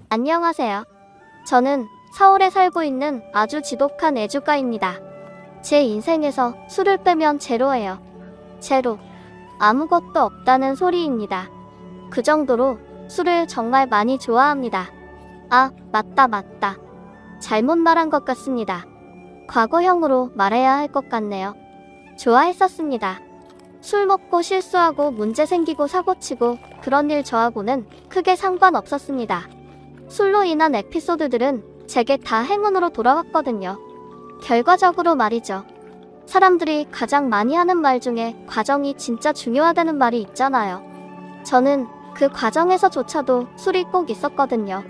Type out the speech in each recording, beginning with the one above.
안녕하세요. 저는 서울에 살고 있는 아주 지독한 애주가입니다. 제 인생에서 술을 빼면 제로예요. 제로. 아무것도 없다는 소리입니다. 그 정도로 술을 정말 많이 좋아합니다. 아, 맞다. 잘못 말한 것 같습니다. 과거형으로 말해야 할 것 같네요. 좋아했었습니다. 술 먹고 실수하고 문제 생기고 사고치고 그런 일 저하고는 크게 상관없었습니다. 술로 인한 에피소드들은 제게 다 행운으로 돌아왔거든요. 결과적으로 말이죠. 사람들이 가장 많이 하는 말 중에 과정이 진짜 중요하다는 말이 있잖아요. 저는 그 과정에서조차도 술이 꼭 있었거든요.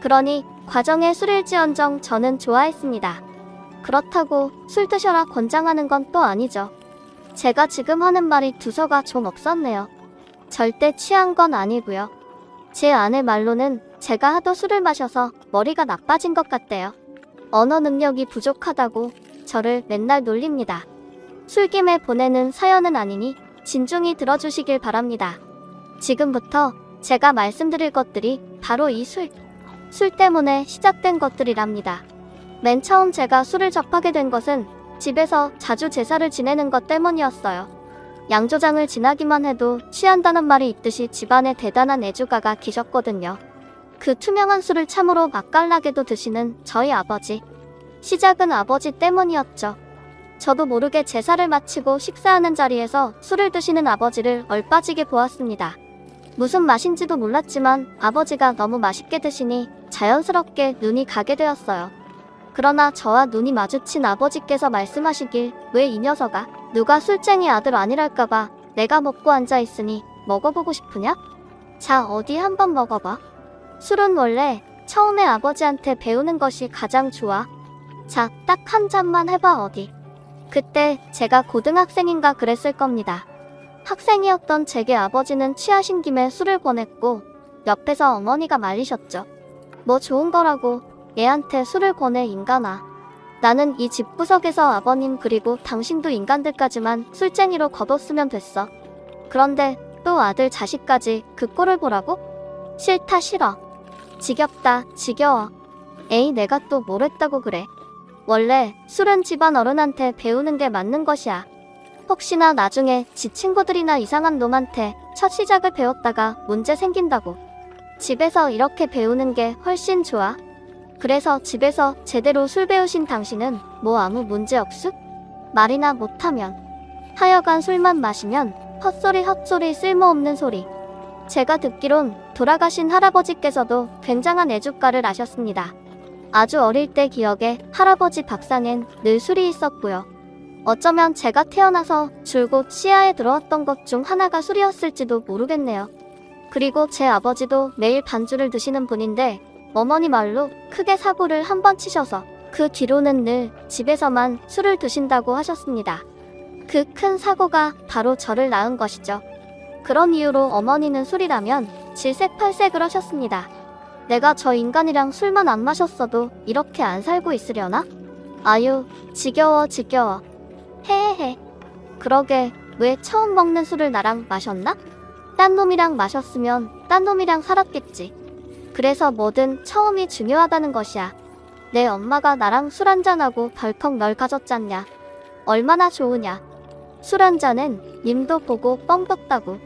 그러니 과정에 술일지언정 저는 좋아했습니다. 그렇다고 술 드셔라 권장하는 건 또 아니죠. 제가 지금 하는 말이 두서가 좀 없었네요. 절대 취한 건 아니고요. 제 아내 말로는 제가 하도 술을 마셔서 머리가 나빠진 것 같대요. 언어 능력이 부족하다고 저를 맨날 놀립니다. 술김에 보내는 사연은 아니니 진중히 들어주시길 바랍니다. 지금부터 제가 말씀드릴 것들이 바로 이 술 때문에 시작된 것들이랍니다. 맨 처음 제가 술을 접하게 된 것은 집에서 자주 제사를 지내는 것 때문이었어요. 양조장을 지나기만 해도 취한다는 말이 있듯이 집안에 대단한 애주가가 계셨거든요. 그 투명한 술을 참으로 맛깔나게도 드시는 저희 아버지. 시작은 아버지 때문이었죠. 저도 모르게 제사를 마치고 식사하는 자리에서 술을 드시는 아버지를 얼빠지게 보았습니다. 무슨 맛인지도 몰랐지만 아버지가 너무 맛있게 드시니 자연스럽게 눈이 가게 되었어요. 그러나 저와 눈이 마주친 아버지께서 말씀하시길, 왜 이 녀석아, 누가 술쟁이 아들 아니랄까봐 내가 먹고 앉아있으니 먹어보고 싶으냐? 자, 어디 한번 먹어봐. 술은 원래 처음에 아버지한테 배우는 것이 가장 좋아. 자, 딱 한 잔만 해봐 어디. 그때 제가 고등학생인가 그랬을 겁니다. 학생이었던 제게 아버지는 취하신 김에 술을 권했고 옆에서 어머니가 말리셨죠. 뭐 좋은 거라고 얘한테 술을 권해 인간아. 나는 이 집구석에서 아버님 그리고 당신도 인간들까지만 술쟁이로 거뒀으면 됐어. 그런데 또 아들 자식까지 그 꼴을 보라고? 싫다 싫어. 지겹다 지겨워. 에이 내가 또 뭘 했다고 그래. 원래 술은 집안 어른한테 배우는 게 맞는 것이야. 혹시나 나중에 지 친구들이나 이상한 놈한테 첫 시작을 배웠다가 문제 생긴다고. 집에서 이렇게 배우는 게 훨씬 좋아. 그래서 집에서 제대로 술 배우신 당신은 뭐 아무 문제 없음? 말이나 못하면. 하여간 술만 마시면 헛소리 쓸모없는 소리. 제가 듣기론 돌아가신 할아버지께서도 굉장한 애주가를 아셨습니다. 아주 어릴 때 기억에 할아버지 밥상엔 늘 술이 있었고요. 어쩌면 제가 태어나서 줄곧 시야에 들어왔던 것 중 하나가 술이었을지도 모르겠네요. 그리고 제 아버지도 매일 반주를 드시는 분인데 어머니 말로 크게 사고를 한 번 치셔서 그 뒤로는 늘 집에서만 술을 드신다고 하셨습니다. 그 큰 사고가 바로 저를 낳은 것이죠. 그런 이유로 어머니는 술이라면 질색팔색을 하셨습니다. 내가 저 인간이랑 술만 안 마셨어도 이렇게 안 살고 있으려나? 아유, 지겨워. 헤헤헤. 그러게 왜 처음 먹는 술을 나랑 마셨나? 딴 놈이랑 마셨으면 딴 놈이랑 살았겠지. 그래서 뭐든 처음이 중요하다는 것이야. 내 엄마가 나랑 술 한잔하고 덜컥 널 가졌잖냐. 얼마나 좋으냐. 술 한잔엔 님도 보고 뻥 떴다고.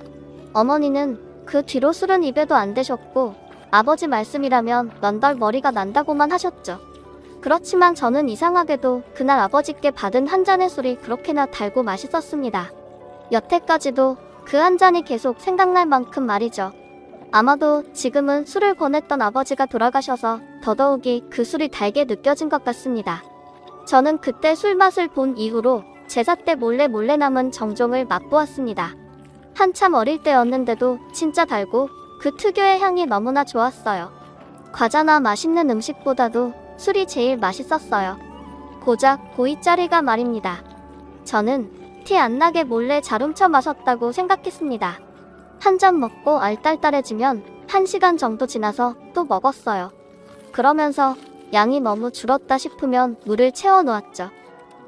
어머니는 그 뒤로 술은 입에도 안 대셨고 아버지 말씀이라면 넌덜 머리가 난다고만 하셨죠. 그렇지만 저는 이상하게도 그날 아버지께 받은 한 잔의 술이 그렇게나 달고 맛있었습니다. 여태까지도 그 한 잔이 계속 생각날 만큼 말이죠. 아마도 지금은 술을 권했던 아버지가 돌아가셔서 더더욱이 그 술이 달게 느껴진 것 같습니다. 저는 그때 술 맛을 본 이후로 제사 때 몰래 남은 정종을 맛보았습니다. 한참 어릴 때였는데도 진짜 달고 그 특유의 향이 너무나 좋았어요. 과자나 맛있는 음식보다도 술이 제일 맛있었어요. 고작 고2짜리가 말입니다. 저는 티 안 나게 몰래 잘 훔쳐 마셨다고 생각했습니다. 한 잔 먹고 알딸딸해지면 1시간 정도 지나서 또 먹었어요. 그러면서 양이 너무 줄었다 싶으면 물을 채워 놓았죠.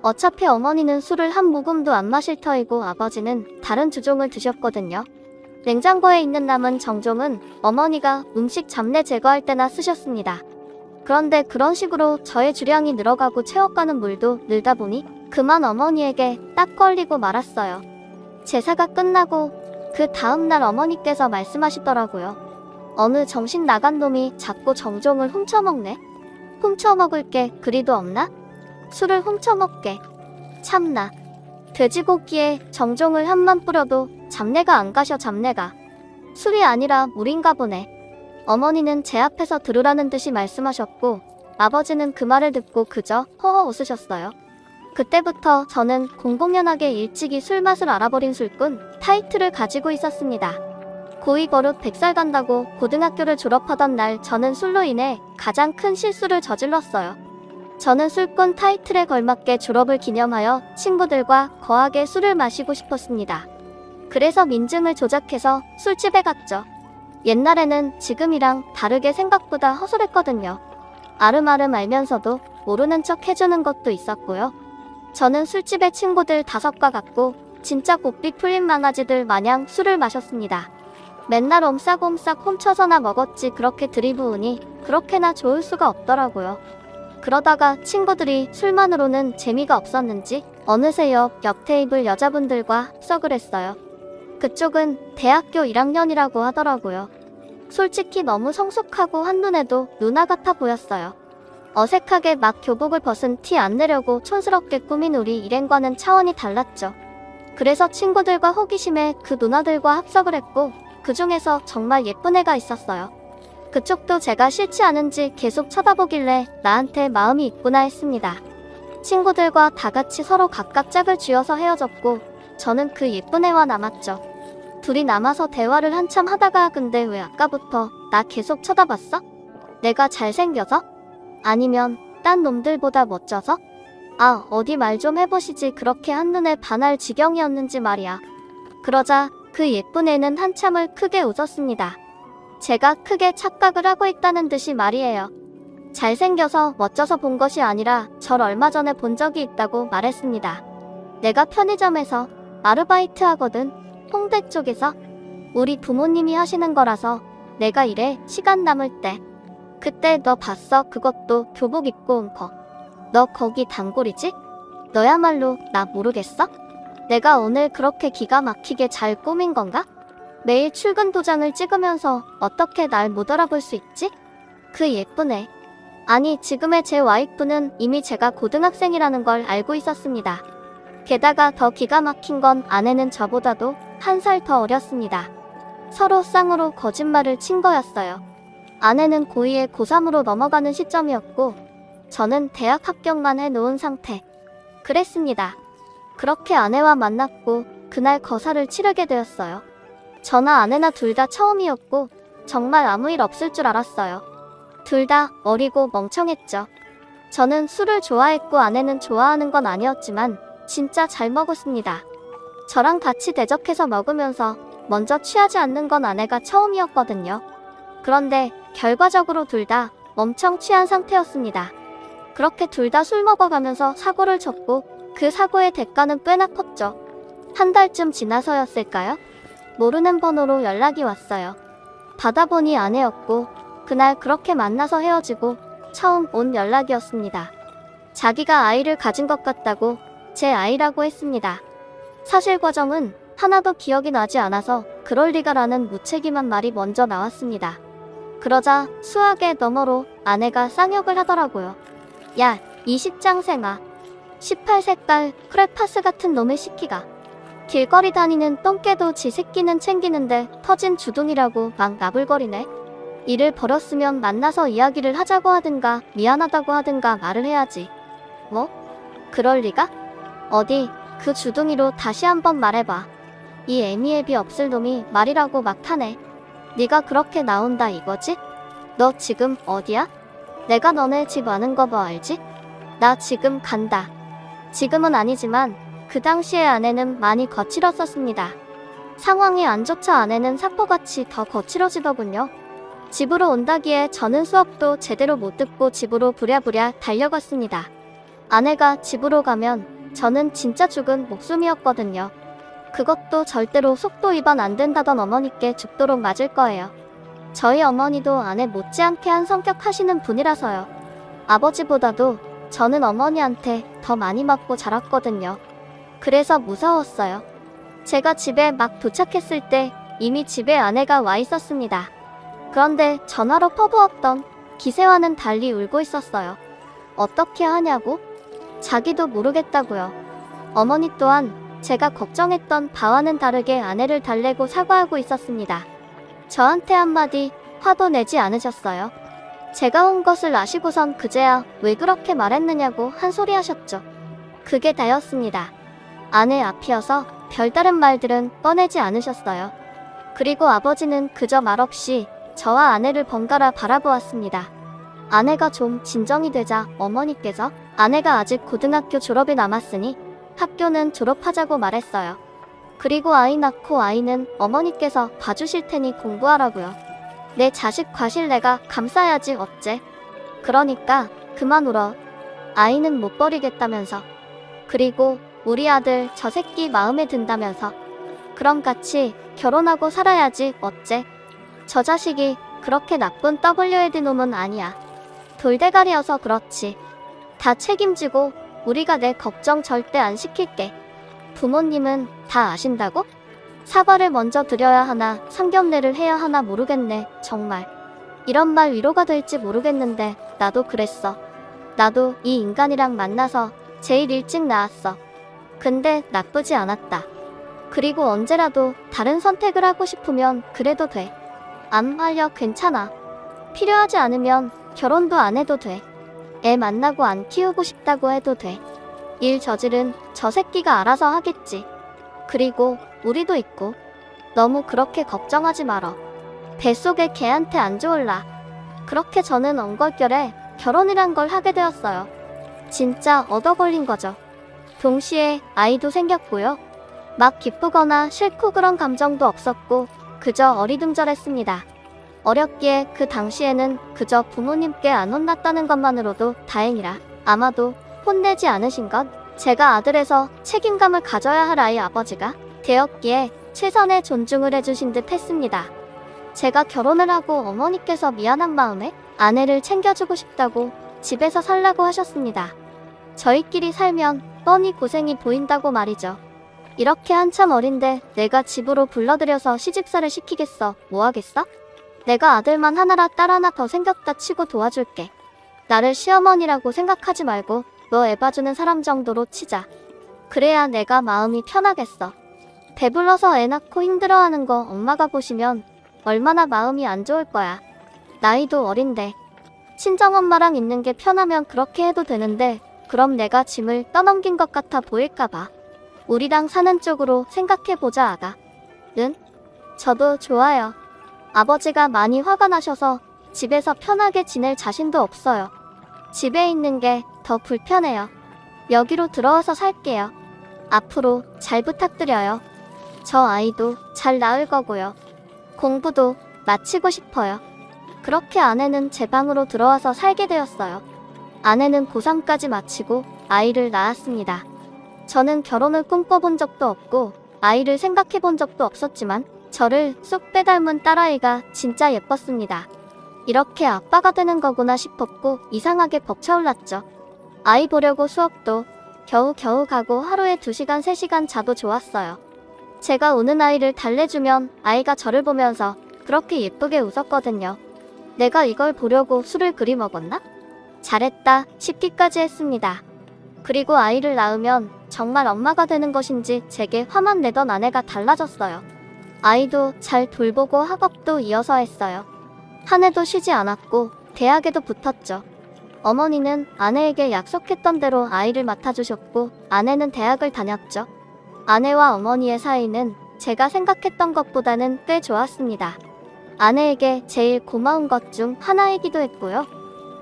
어차피 어머니는 술을 한 모금도 안 마실 터이고 아버지는 다른 주종을 드셨거든요. 냉장고에 있는 남은 정종은 어머니가 음식 잡내 제거할 때나 쓰셨습니다. 그런데 그런 식으로 저의 주량이 늘어가고 채워가는 물도 늘다 보니 그만 어머니에게 딱 걸리고 말았어요. 제사가 끝나고 그 다음날 어머니께서 말씀하시더라고요. 어느 정신 나간 놈이 자꾸 정종을 훔쳐먹네. 훔쳐먹을 게 그리도 없나? 술을 훔쳐먹게. 참나. 돼지고기에 정종을 한만 뿌려도 잡내가 안 가셔. 잡내가. 술이 아니라 물인가 보네. 어머니는 제 앞에서 들으라는 듯이 말씀하셨고 아버지는 그 말을 듣고 그저 허허 웃으셨어요. 그때부터 저는 공공연하게 일찍이 술맛을 알아버린 술꾼 타이틀을 가지고 있었습니다. 고2 버릇 100살 간다고 고등학교를 졸업하던 날 저는 술로 인해 가장 큰 실수를 저질렀어요. 저는 술꾼 타이틀에 걸맞게 졸업을 기념하여 친구들과 거하게 술을 마시고 싶었습니다. 그래서 민증을 조작해서 술집에 갔죠. 옛날에는 지금이랑 다르게 생각보다 허술했거든요. 아름아름 알면서도 모르는 척 해주는 것도 있었고요. 저는 술집에 친구들 5과 같고 진짜 고삐 풀린 망아지들 마냥 술을 마셨습니다. 맨날 옴싹옴싹 훔쳐서나 먹었지 그렇게 들이부으니 그렇게나 좋을 수가 없더라고요. 그러다가 친구들이 술만으로는 재미가 없었는지 어느새 옆 테이블 여자분들과 썩을 했어요. 그쪽은 대학교 1학년이라고 하더라고요. 솔직히 너무 성숙하고 한눈에도 누나 같아 보였어요. 어색하게 막 교복을 벗은 티 안 내려고 촌스럽게 꾸민 우리 일행과는 차원이 달랐죠. 그래서 친구들과 호기심에 그 누나들과 합석을 했고 그 중에서 정말 예쁜 애가 있었어요. 그쪽도 제가 싫지 않은지 계속 쳐다보길래 나한테 마음이 있구나 했습니다. 친구들과 다 같이 서로 각각 짝을 쥐어서 헤어졌고 저는 그 예쁜 애와 남았죠. 둘이 남아서 대화를 한참 하다가 근데 왜 아까부터 나 계속 쳐다봤어? 내가 잘생겨서? 아니면 딴 놈들보다 멋져서? 아, 어디 말 좀 해보시지. 그렇게 한눈에 반할 지경이었는지 말이야. 그러자 그 예쁜 애는 한참을 크게 웃었습니다. 제가 크게 착각을 하고 있다는 듯이 말이에요. 잘생겨서 멋져서 본 것이 아니라 절 얼마 전에 본 적이 있다고 말했습니다. 내가 편의점에서 아르바이트 하거든. 홍대 쪽에서. 우리 부모님이 하시는 거라서 내가 일해 시간 남을 때. 그때 너 봤어? 그것도 교복 입고 온 거. 너 거기 단골이지? 너야말로 나 모르겠어? 내가 오늘 그렇게 기가 막히게 잘 꾸민 건가? 매일 출근 도장을 찍으면서 어떻게 날 못 알아볼 수 있지? 그 예쁜 애. 아니, 지금의 제 와이프는 이미 제가 고등학생이라는 걸 알고 있었습니다. 게다가 더 기가 막힌 건 아내는 저보다도 1살 더 어렸습니다. 서로 쌍으로 거짓말을 친 거였어요. 아내는 고2에 고3으로 넘어가는 시점이었고 저는 대학 합격만 해놓은 상태. 그랬습니다. 그렇게 아내와 만났고 그날 거사를 치르게 되었어요. 저나 아내나 둘 다 처음이었고 정말 아무 일 없을 줄 알았어요. 둘 다 어리고 멍청했죠. 저는 술을 좋아했고 아내는 좋아하는 건 아니었지만 진짜 잘 먹었습니다. 저랑 같이 대적해서 먹으면서 먼저 취하지 않는 건 아내가 처음이었거든요. 그런데 결과적으로 둘 다 엄청 취한 상태였습니다. 그렇게 둘 다 술 먹어가면서 사고를 쳤고 그 사고의 대가는 꽤나 컸죠. 1달쯤 지나서였을까요? 모르는 번호로 연락이 왔어요. 받아보니 아내였고 그날 그렇게 만나서 헤어지고 처음 온 연락이었습니다. 자기가 아이를 가진 것 같다고 제 아이라고 했습니다. 사실 과정은 하나도 기억이 나지 않아서 그럴 리가라는 무책임한 말이 먼저 나왔습니다. 그러자 수학의 너머로 아내가 쌍욕을 하더라고요. 야, 이 십장생아. 18색깔 크레파스 같은 놈의 시끼가. 길거리 다니는 똥개도 지 새끼는 챙기는데 터진 주둥이라고 막 나불거리네. 일을 벌었으면 만나서 이야기를 하자고 하든가 미안하다고 하든가 말을 해야지. 뭐? 그럴 리가? 어디 그 주둥이로 다시 한번 말해봐. 이 애미애비 없을 놈이 말이라고 막 타네. 네가 그렇게 나온다 이거지? 너 지금 어디야? 내가 너네 집 아는 거 뭐 알지? 나 지금 간다. 지금은 아니지만 그 당시에 아내는 많이 거칠었었습니다. 상황이 안 좋자 아내는 사포같이 더 거칠어지더군요. 집으로 온다기에 저는 수업도 제대로 못 듣고 집으로 부랴부랴 달려갔습니다. 아내가 집으로 가면 저는 진짜 죽은 목숨이었거든요. 그것도 절대로 속도 위반 안 된다던 어머니께 죽도록 맞을 거예요. 저희 어머니도 아내 못지않게 한 성격 하시는 분이라서요. 아버지보다도 저는 어머니한테 더 많이 맞고 자랐거든요. 그래서 무서웠어요. 제가 집에 막 도착했을 때 이미 집에 아내가 와 있었습니다. 그런데 전화로 퍼부었던 기세와는 달리 울고 있었어요. 어떻게 하냐고? 자기도 모르겠다고요. 어머니 또한 제가 걱정했던 바와는 다르게 아내를 달래고 사과하고 있었습니다. 저한테 한마디 화도 내지 않으셨어요. 제가 온 것을 아시고선 그제야 왜 그렇게 말했느냐고 한 소리 하셨죠. 그게 다였습니다. 아내 앞이어서 별다른 말들은 꺼내지 않으셨어요. 그리고 아버지는 그저 말없이 저와 아내를 번갈아 바라보았습니다. 아내가 좀 진정이 되자 어머니께서 아내가 아직 고등학교 졸업이 남았으니 학교는 졸업하자고 말했어요. 그리고 아이 낳고 아이는 어머니께서 봐주실 테니 공부하라고요. 내 자식 과실 내가 감싸야지 어째. 그러니까 그만 울어. 아이는 못 버리겠다면서. 그리고 우리 아들 저 새끼 마음에 든다면서. 그럼 같이 결혼하고 살아야지 어째. 저 자식이 그렇게 나쁜 WD 놈은 아니야. 돌대가리여서 그렇지. 다 책임지고 우리가 내 걱정 절대 안 시킬게. 부모님은 다 아신다고? 사과를 먼저 드려야 하나 상견례를 해야 하나 모르겠네 정말. 이런 말 위로가 될지 모르겠는데 나도 그랬어. 나도 이 인간이랑 만나서 제일 일찍 낳았어. 근데 나쁘지 않았다. 그리고 언제라도 다른 선택을 하고 싶으면 그래도 돼. 안 말려 괜찮아. 필요하지 않으면 결혼도 안 해도 돼. 애 만나고 안 키우고 싶다고 해도 돼. 일 저지른 저 새끼가 알아서 하겠지. 그리고 우리도 있고. 너무 그렇게 걱정하지 말어. 뱃속에 걔한테 안 좋을라. 그렇게 저는 엉걸결에 결혼이란 걸 하게 되었어요. 진짜 얻어 걸린 거죠. 동시에 아이도 생겼고요. 막 기쁘거나 싫고 그런 감정도 없었고 그저 어리둥절했습니다. 어렸기에 그 당시에는 그저 부모님께 안 혼났다는 것만으로도 다행이라. 아마도 혼내지 않으신 건 제가 아들에서 책임감을 가져야 할 아이 아버지가 되었기에 최선의 존중을 해주신 듯 했습니다. 제가 결혼을 하고 어머니께서 미안한 마음에 아내를 챙겨주고 싶다고 집에서 살라고 하셨습니다. 저희끼리 살면 뻔히 고생이 보인다고 말이죠. 이렇게 한참 어린데 내가 집으로 불러들여서 시집살을 시키겠어. 뭐하겠어? 내가 아들만 하나라 딸 하나 더 생겼다 치고 도와줄게. 나를 시어머니라고 생각하지 말고 너 애 봐주는 사람 정도로 치자. 그래야 내가 마음이 편하겠어. 배불러서 애 낳고 힘들어하는 거 엄마가 보시면 얼마나 마음이 안 좋을 거야. 나이도 어린데 친정엄마랑 있는 게 편하면 그렇게 해도 되는데 그럼 내가 짐을 떠넘긴 것 같아 보일까봐. 우리랑 사는 쪽으로 생각해보자 아가. 응? 저도 좋아요. 아버지가 많이 화가 나셔서 집에서 편하게 지낼 자신도 없어요. 집에 있는 게 더 불편해요. 여기로 들어와서 살게요. 앞으로 잘 부탁드려요. 저 아이도 잘 낳을 거고요. 공부도 마치고 싶어요. 그렇게 아내는 제 방으로 들어와서 살게 되었어요. 아내는 고3까지 마치고 아이를 낳았습니다. 저는 결혼을 꿈꿔본 적도 없고 아이를 생각해본 적도 없었지만 저를 쏙 빼닮은 딸아이가 진짜 예뻤습니다. 이렇게 아빠가 되는 거구나 싶었고 이상하게 벅차올랐죠. 아이 보려고 수업도 겨우겨우 가고 하루에 2시간 3시간 자도 좋았어요. 제가 우는 아이를 달래주면 아이가 저를 보면서 그렇게 예쁘게 웃었거든요. 내가 이걸 보려고 술을 그리 먹었나? 잘했다 싶기까지 했습니다. 그리고 아이를 낳으면 정말 엄마가 되는 것인지 제게 화만 내던 아내가 달라졌어요. 아이도 잘 돌보고 학업도 이어서 했어요. 한 해도 쉬지 않았고 대학에도 붙었죠. 어머니는 아내에게 약속했던 대로 아이를 맡아주셨고 아내는 대학을 다녔죠. 아내와 어머니의 사이는 제가 생각했던 것보다는 꽤 좋았습니다. 아내에게 제일 고마운 것 중 하나이기도 했고요.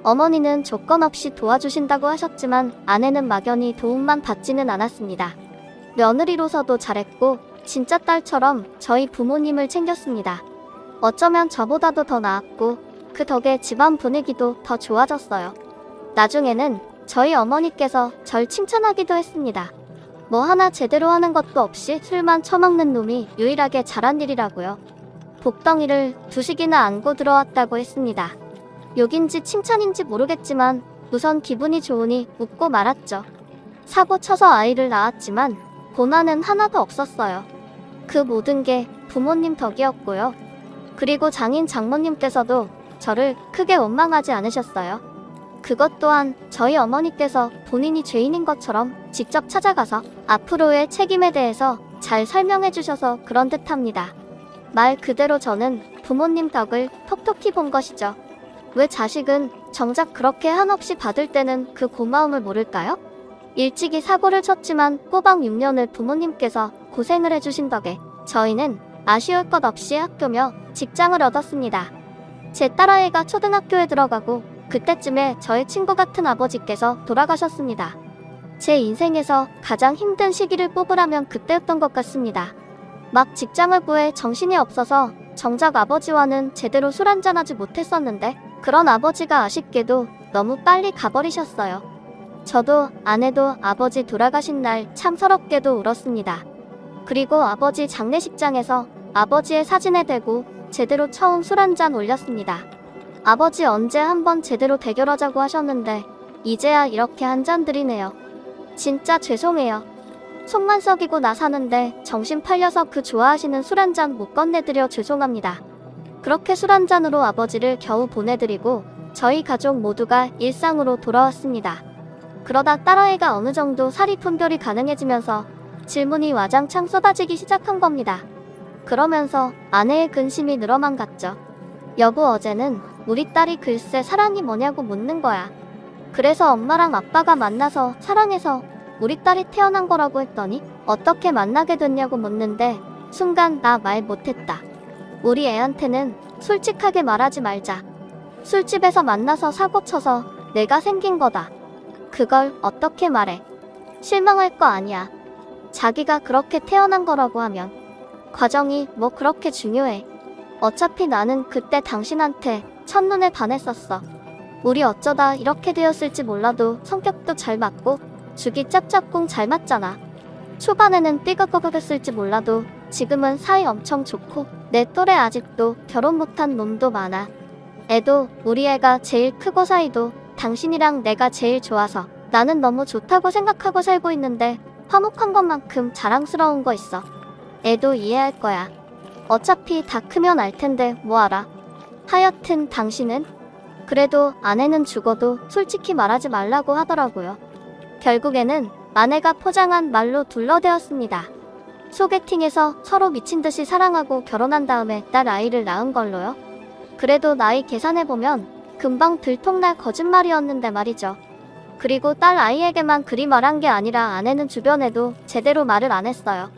어머니는 조건 없이 도와주신다고 하셨지만 아내는 막연히 도움만 받지는 않았습니다. 며느리로서도 잘했고 진짜 딸처럼 저희 부모님을 챙겼습니다. 어쩌면 저보다도 더 나았고 그 덕에 집안 분위기도 더 좋아졌어요. 나중에는 저희 어머니께서 절 칭찬하기도 했습니다. 뭐 하나 제대로 하는 것도 없이 술만 처먹는 놈이 유일하게 잘한 일이라고요. 복덩이를 2식이나 안고 들어왔다고 했습니다. 욕인지 칭찬인지 모르겠지만 우선 기분이 좋으니 웃고 말았죠. 사고 쳐서 아이를 낳았지만 고난은 하나도 없었어요. 그 모든 게 부모님 덕이었고요. 그리고 장인 장모님께서도 저를 크게 원망하지 않으셨어요. 그것 또한 저희 어머니께서 본인이 죄인인 것처럼 직접 찾아가서 앞으로의 책임에 대해서 잘 설명해 주셔서 그런 듯합니다. 말 그대로 저는 부모님 덕을 톡톡히 본 것이죠. 왜 자식은 정작 그렇게 한없이 받을 때는 그 고마움을 모를까요? 일찍이 사고를 쳤지만 꼬박 6년을 부모님께서 고생을 해주신 덕에 저희는 아쉬울 것 없이 학교며 직장을 얻었습니다. 제 딸아이가 초등학교에 들어가고 그때쯤에 저의 친구 같은 아버지께서 돌아가셨습니다. 제 인생에서 가장 힘든 시기를 뽑으라면 그때였던 것 같습니다. 막 직장을 구해 정신이 없어서 정작 아버지와는 제대로 술 한잔하지 못했었는데 그런 아버지가 아쉽게도 너무 빨리 가버리셨어요. 저도 아내도 아버지 돌아가신 날 참 서럽게도 울었습니다. 그리고 아버지 장례식장에서 아버지의 사진에 대고 제대로 처음 술 한잔 올렸습니다. 아버지 언제 한번 제대로 대결하자고 하셨는데 이제야 이렇게 한 잔 드리네요. 진짜 죄송해요. 속만 썩이고 나 사는데 정신 팔려서 그 좋아하시는 술 한 잔 못 건네드려 죄송합니다. 그렇게 술 한 잔으로 아버지를 겨우 보내드리고 저희 가족 모두가 일상으로 돌아왔습니다. 그러다 딸아이가 어느 정도 사리 분별이 가능해지면서 질문이 와장창 쏟아지기 시작한 겁니다. 그러면서 아내의 근심이 늘어만 갔죠. 여보, 어제는 우리 딸이 글쎄 사랑이 뭐냐고 묻는 거야. 그래서 엄마랑 아빠가 만나서 사랑해서 우리 딸이 태어난 거라고 했더니 어떻게 만나게 됐냐고 묻는데 순간 나 말 못했다. 우리 애한테는 솔직하게 말하지 말자. 술집에서 만나서 사고 쳐서 내가 생긴 거다. 그걸 어떻게 말해? 실망할 거 아니야. 자기가 그렇게 태어난 거라고 하면 과정이 뭐 그렇게 중요해. 어차피 나는 그때 당신한테 첫눈에 반했었어. 우리 어쩌다 이렇게 되었을지 몰라도 성격도 잘 맞고 죽이 짝짝꿍 잘 맞잖아. 초반에는 삐걱삐걱했을지 몰라도 지금은 사이 엄청 좋고 내 또래 아직도 결혼 못한 놈도 많아. 애도 우리 애가 제일 크고 사이도 당신이랑 내가 제일 좋아서 나는 너무 좋다고 생각하고 살고 있는데 화목한 것만큼 자랑스러운 거 있어. 애도 이해할 거야. 어차피 다 크면 알 텐데 뭐 알아. 하여튼 당신은? 그래도 아내는 죽어도 솔직히 말하지 말라고 하더라고요. 결국에는 아내가 포장한 말로 둘러대었습니다. 소개팅에서 서로 미친 듯이 사랑하고 결혼한 다음에 딸 아이를 낳은 걸로요. 그래도 나이 계산해보면 금방 들통날 거짓말이었는데 말이죠. 그리고 딸 아이에게만 그리 말한 게 아니라 아내는 주변에도 제대로 말을 안 했어요.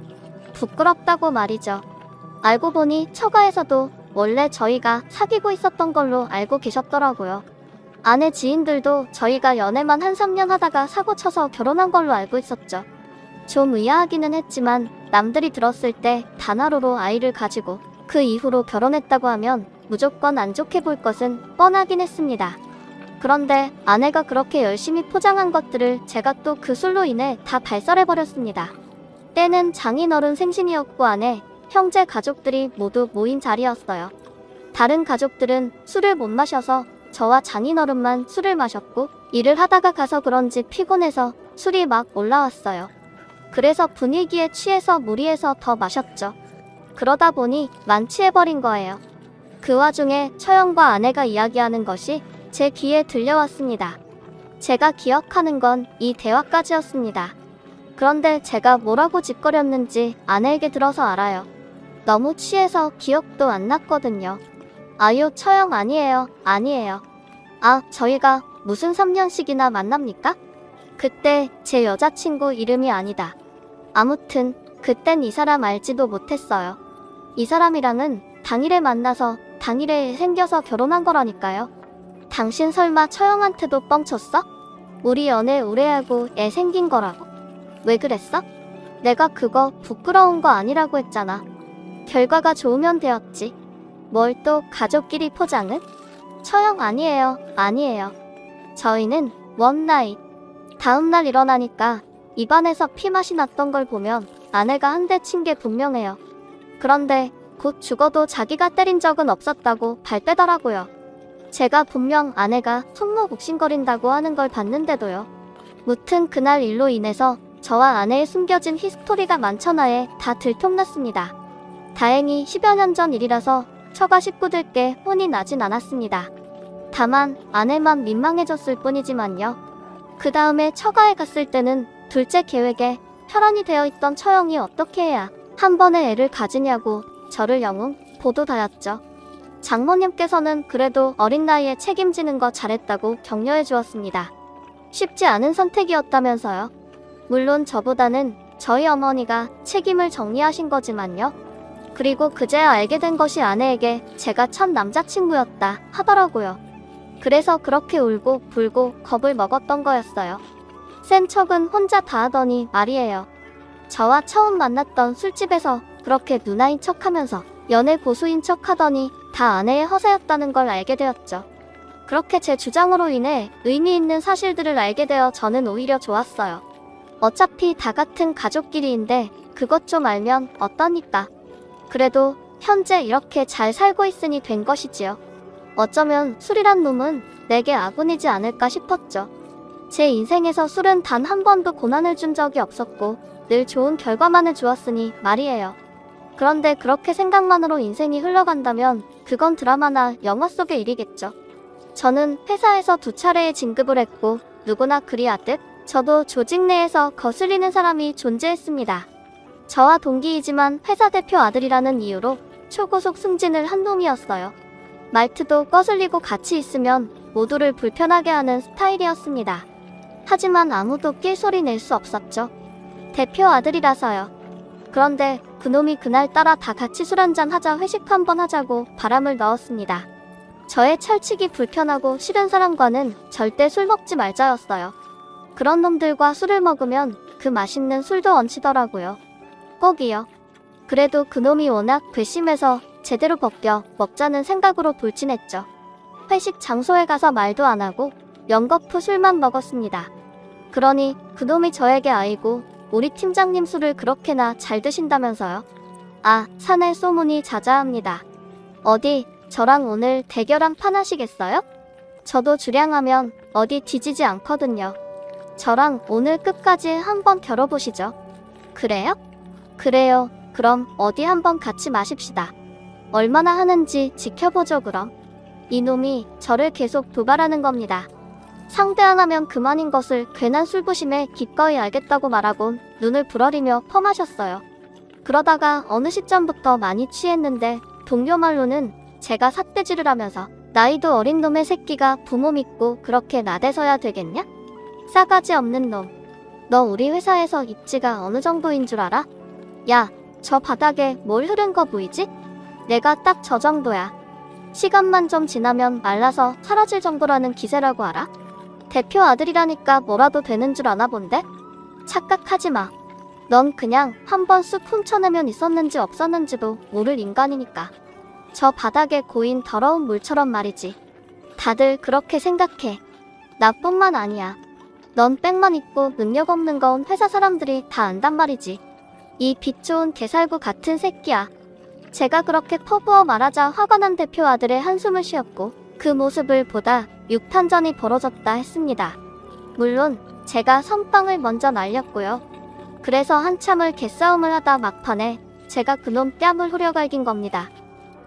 부끄럽다고 말이죠. 알고 보니 처가에서도 원래 저희가 사귀고 있었던 걸로 알고 계셨더라고요. 아내 지인들도 저희가 연애만 한 3년 하다가 사고 쳐서 결혼한 걸로 알고 있었죠. 좀 의아하기는 했지만 남들이 들었을 때 단하루로 아이를 가지고 그 이후로 결혼했다고 하면 무조건 안 좋게 볼 것은 뻔하긴 했습니다. 그런데 아내가 그렇게 열심히 포장한 것들을 제가 또 그 술로 인해 다 발설해버렸습니다. 때는 장인어른 생신이었고 아내, 형제 가족들이 모두 모인 자리였어요. 다른 가족들은 술을 못 마셔서 저와 장인어른만 술을 마셨고 일을 하다가 가서 그런지 피곤해서 술이 막 올라왔어요. 그래서 분위기에 취해서 무리해서 더 마셨죠. 그러다 보니 만취해버린 거예요. 그 와중에 처형과 아내가 이야기하는 것이 제 귀에 들려왔습니다. 제가 기억하는 건 이 대화까지였습니다. 그런데 제가 뭐라고 짓거렸는지 아내에게 들어서 알아요. 너무 취해서 기억도 안 났거든요. 아유, 처형 아니에요. 아니에요. 아, 저희가 무슨 3년씩이나 만납니까? 그때 제 여자친구 이름이 아니다. 아무튼 그땐 이 사람 알지도 못했어요. 이 사람이랑은 당일에 만나서 당일에 생겨서 결혼한 거라니까요. 당신 설마 처형한테도 뻥쳤어? 우리 연애 오래하고 애 생긴 거라고. 왜 그랬어? 내가 그거 부끄러운 거 아니라고 했잖아. 결과가 좋으면 되었지. 뭘 또 가족끼리 포장을? 처형 아니에요. 아니에요. 저희는 원나잇. 다음날 일어나니까 입안에서 피맛이 났던 걸 보면 아내가 한 대 친 게 분명해요. 그런데 곧 죽어도 자기가 때린 적은 없었다고 발뺌더라고요. 제가 분명 아내가 손목 욱신거린다고 하는 걸 봤는데도요. 무튼 그날 일로 인해서 저와 아내의 숨겨진 히스토리가 만천하에 다 들통났습니다. 다행히 10여 년 전 일이라서 처가 식구들께 혼이 나진 않았습니다. 다만 아내만 민망해졌을 뿐이지만요. 그 다음에 처가에 갔을 때는 둘째 계획에 혈안이 되어 있던 처형이 어떻게 해야 한 번에 애를 가지냐고 저를 영웅 보도다였죠. 장모님께서는 그래도 어린 나이에 책임지는 거 잘했다고 격려해 주었습니다. 쉽지 않은 선택이었다면서요. 물론 저보다는 저희 어머니가 책임을 정리하신 거지만요. 그리고 그제야 알게 된 것이 아내에게 제가 첫 남자친구였다 하더라고요. 그래서 그렇게 울고 불고 겁을 먹었던 거였어요. 센 척은 혼자 다 하더니 말이에요. 저와 처음 만났던 술집에서 그렇게 누나인 척하면서 연애 고수인 척하더니 다 아내의 허세였다는 걸 알게 되었죠. 그렇게 제 주장으로 인해 의미 있는 사실들을 알게 되어 저는 오히려 좋았어요. 어차피 다 같은 가족끼리인데 그것 좀 알면 어떠니까. 그래도 현재 이렇게 잘 살고 있으니 된 것이지요. 어쩌면 술이란 놈은 내게 아군이지 않을까 싶었죠. 제 인생에서 술은 단 한 번도 고난을 준 적이 없었고 늘 좋은 결과만을 주었으니 말이에요. 그런데 그렇게 생각만으로 인생이 흘러간다면 그건 드라마나 영화 속의 일이겠죠. 저는 회사에서 2차례의 진급을 했고 누구나 그리하듯 저도 조직 내에서 거슬리는 사람이 존재했습니다. 저와 동기이지만 회사 대표 아들이라는 이유로 초고속 승진을 한 놈이었어요. 말투도 거슬리고 같이 있으면 모두를 불편하게 하는 스타일이었습니다. 하지만 아무도 낄소리 낼 수 없었죠. 대표 아들이라서요. 그런데 그놈이 그날따라 다 같이 술 한잔 하자 회식 한번 하자고 바람을 넣었습니다. 저의 철칙이 불편하고 싫은 사람과는 절대 술 먹지 말자였어요. 그런 놈들과 술을 먹으면 그 맛있는 술도 얹히더라고요. 꼭이요. 그래도 그놈이 워낙 괘씸해서 제대로 벗겨 먹자는 생각으로 돌진했죠. 회식 장소에 가서 말도 안 하고 연거푸 술만 먹었습니다. 그러니 그놈이 저에게 아이고 우리 팀장님 술을 그렇게나 잘 드신다면서요. 아, 사내 소문이 자자합니다. 어디 저랑 오늘 대결 한 판 하시겠어요? 저도 주량하면 어디 뒤지지 않거든요. 저랑 오늘 끝까지 한번 겨뤄보시죠. 그래요? 그래요. 그럼 어디 한번 같이 마십시다. 얼마나 하는지 지켜보죠 그럼. 이놈이 저를 계속 도발하는 겁니다. 상대 안 하면 그만인 것을 괜한 술부심에 기꺼이 알겠다고 말하곤 눈을 부러리며 퍼마셨어요. 그러다가 어느 시점부터 많이 취했는데 동료 말로는 제가 삿대질을 하면서 나이도 어린 놈의 새끼가 부모 믿고 그렇게 나대서야 되겠냐? 싸가지 없는 놈. 너 우리 회사에서 입지가 어느 정도인 줄 알아? 야, 저 바닥에 뭘 흐른 거 보이지? 내가 딱 저 정도야. 시간만 좀 지나면 말라서 사라질 정도라는 기세라고 알아? 대표 아들이라니까 뭐라도 되는 줄 아나 본데? 착각하지 마. 넌 그냥 한번 쑥 훔쳐내면 있었는지 없었는지도 모를 인간이니까. 저 바닥에 고인 더러운 물처럼 말이지. 다들 그렇게 생각해. 나뿐만 아니야. 넌 백만 있고 능력 없는 건 회사 사람들이 다 안단 말이지. 이 빛 좋은 개살구 같은 새끼야. 제가 그렇게 퍼부어 말하자 화가 난 대표 아들의 한숨을 쉬었고 그 모습을 보다 육탄전이 벌어졌다 했습니다. 물론 제가 선빵을 먼저 날렸고요. 그래서 한참을 개싸움을 하다 막판에 제가 그놈 뺨을 후려갈긴 겁니다.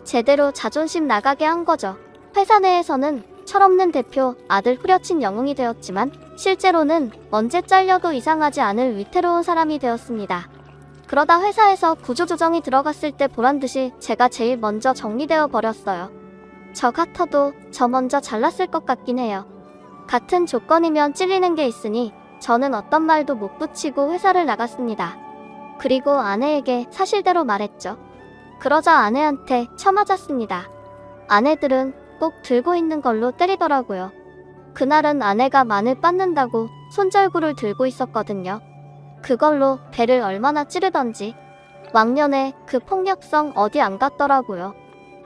제대로 자존심 나가게 한 거죠. 회사 내에서는 철없는 대표 아들 후려친 영웅이 되었지만 실제로는 언제 잘려도 이상하지 않을 위태로운 사람이 되었습니다. 그러다 회사에서 구조조정이 들어갔을 때 보란듯이 제가 제일 먼저 정리되어 버렸어요. 저 같아도 저 먼저 잘났을 것 같긴 해요. 같은 조건이면 찔리는 게 있으니 저는 어떤 말도 못 붙이고 회사를 나갔습니다. 그리고 아내에게 사실대로 말했죠. 그러자 아내한테 쳐맞았습니다. 아내들은 꼭 들고 있는 걸로 때리더라고요. 그날은 아내가 마늘 빻는다고 손절구를 들고 있었거든요. 그걸로 배를 얼마나 찌르던지. 왕년에 그 폭력성 어디 안 갔더라고요.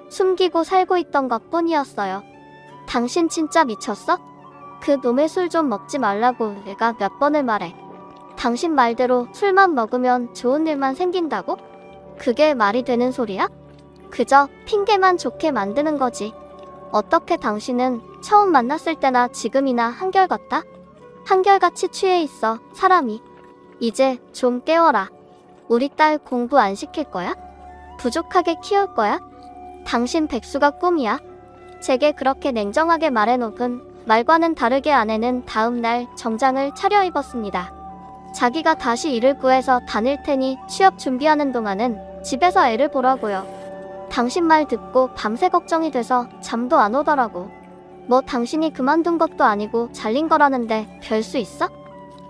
숨기고 살고 있던 것 뿐이었어요. 당신 진짜 미쳤어? 그 놈의 술 좀 먹지 말라고 내가 몇 번을 말해. 당신 말대로 술만 먹으면 좋은 일만 생긴다고? 그게 말이 되는 소리야? 그저 핑계만 좋게 만드는 거지. 어떻게 당신은 처음 만났을 때나 지금이나 한결같다? 한결같이 취해 있어, 사람이. 이제 좀 깨워라. 우리 딸 공부 안 시킬 거야? 부족하게 키울 거야? 당신 백수가 꿈이야? 제게 그렇게 냉정하게 말해놓은 말과는 다르게 아내는 다음날 정장을 차려입었습니다. 자기가 다시 일을 구해서 다닐 테니 취업 준비하는 동안은 집에서 애를 보라고요. 당신 말 듣고 밤새 걱정이 돼서 잠도 안 오더라고. 뭐 당신이 그만둔 것도 아니고 잘린 거라는데 별 수 있어?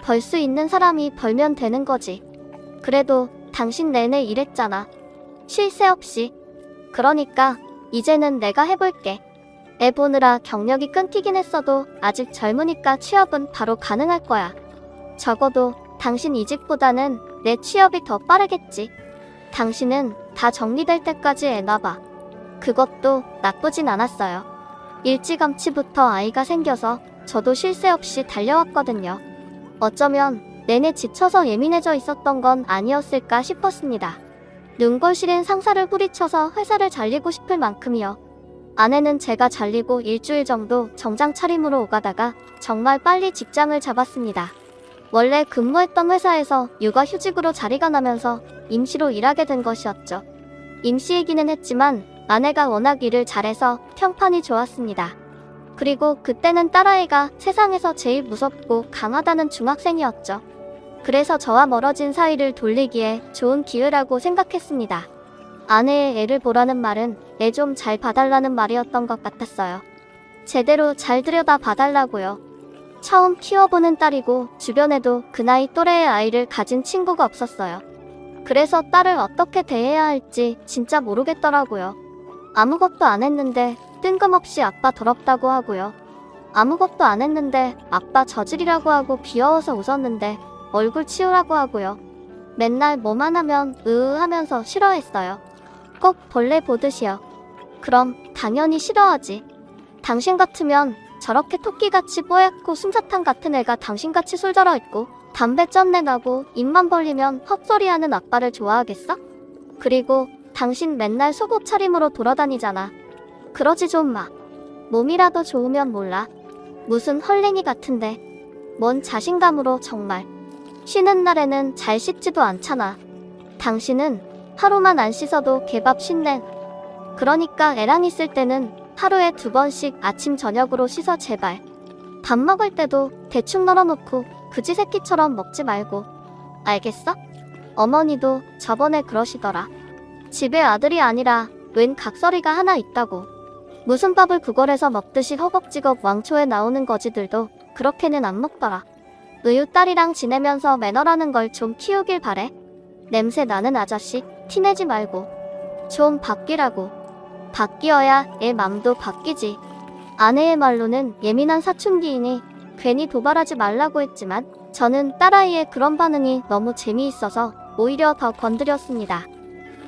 벌 수 있는 사람이 벌면 되는 거지. 그래도 당신 내내 일했잖아. 쉴 새 없이. 그러니까 이제는 내가 해볼게. 애 보느라 경력이 끊기긴 했어도 아직 젊으니까 취업은 바로 가능할 거야. 적어도 당신 이직보다는 내 취업이 더 빠르겠지. 당신은 다 정리될 때까지 애 놔봐. 그것도 나쁘진 않았어요. 일찌감치부터 아이가 생겨서 저도 쉴 새 없이 달려왔거든요. 어쩌면 내내 지쳐서 예민해져 있었던 건 아니었을까 싶었습니다. 눈골 시린 상사를 후리쳐서 회사를 잘리고 싶을 만큼이요. 아내는 제가 잘리고 일주일 정도 정장 차림으로 오가다가 정말 빨리 직장을 잡았습니다. 원래 근무했던 회사에서 육아휴직으로 자리가 나면서 임시로 일하게 된 것이었죠. 임시이기는 했지만 아내가 워낙 일을 잘해서 평판이 좋았습니다. 그리고 그때는 딸아이가 세상에서 제일 무섭고 강하다는 중학생이었죠. 그래서 저와 멀어진 사이를 돌리기에 좋은 기회라고 생각했습니다. 아내의 애를 보라는 말은 애 좀 잘 봐달라는 말이었던 것 같았어요. 제대로 잘 들여다 봐달라고요. 처음 키워보는 딸이고 주변에도 그 나이 또래의 아이를 가진 친구가 없었어요. 그래서 딸을 어떻게 대해야 할지 진짜 모르겠더라고요. 아무것도 안 했는데 뜬금없이 아빠 더럽다고 하고요. 아무것도 안 했는데 아빠 저질이라고 하고 귀여워서 웃었는데 얼굴 치우라고 하고요. 맨날 뭐만 하면 으으 하면서 싫어했어요. 꼭 벌레 보듯이요. 그럼 당연히 싫어하지. 당신 같으면 저렇게 토끼같이 뽀얗고 솜사탕 같은 애가 당신같이 술저러 있고 담배 쩐내 나고 입만 벌리면 헛소리하는 아빠를 좋아하겠어? 그리고 당신 맨날 속옷 차림으로 돌아다니잖아. 그러지 좀 마. 몸이라도 좋으면 몰라. 무슨 헐랭이 같은데. 뭔 자신감으로 정말. 쉬는 날에는 잘 씻지도 않잖아. 당신은 하루만 안 씻어도 개밥 쉰내. 그러니까 애랑 있을 때는 하루에 2번씩 아침 저녁으로 씻어 제발. 밥 먹을 때도 대충 널어놓고 그지 새끼처럼 먹지 말고. 알겠어? 어머니도 저번에 그러시더라. 집에 아들이 아니라 웬 각설이가 하나 있다고. 무슨 밥을 구걸해서 먹듯이 허겁지겁 왕초에 나오는 거지들도 그렇게는 안 먹더라. 의유 딸이랑 지내면서 매너라는 걸 좀 키우길 바래. 냄새 나는 아저씨 티내지 말고. 좀 바뀌라고. 바뀌어야 애 맘도 바뀌지. 아내의 말로는 예민한 사춘기이니 괜히 도발하지 말라고 했지만 저는 딸아이의 그런 반응이 너무 재미있어서 오히려 더 건드렸습니다.